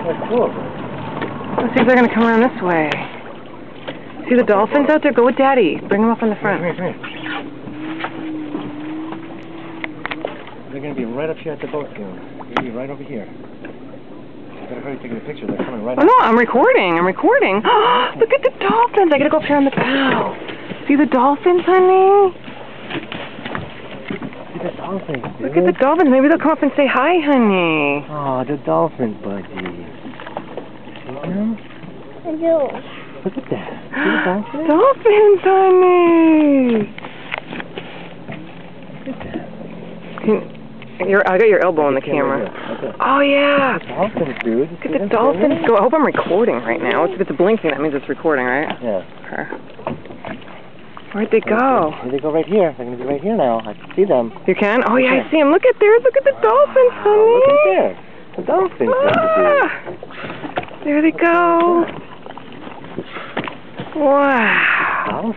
There's two of them. Let's see if they're going to come around this way. See the dolphins out there? Go with Daddy. Bring them up in the front. Come here. They're going to be right up here at the boat field. They're going to be right over here. You better hurry taking a picture. They're coming right up. Oh, no, I'm recording. Look at the dolphins. I got to go up here on the bow. See the dolphins, honey? See the dolphins, dude. Look at the dolphins. Maybe they'll come up and say hi, honey. Oh, the dolphins, buddy. See them? I do. Look at that. See the dolphins? Dolphins, honey. Look at that. I got your elbow on the camera. Oh, yeah. The dolphins, dude. Look at the dolphins. I hope I'm recording right now. If it's blinking, that means it's recording, right? Yeah. Okay. Where'd they go? They go right here. They're going to be right here now. I can see them. You can? Oh, yeah, I see them. Look at theirs. Look at the dolphins, honey. Look at there. The dolphins. There they go. Wow.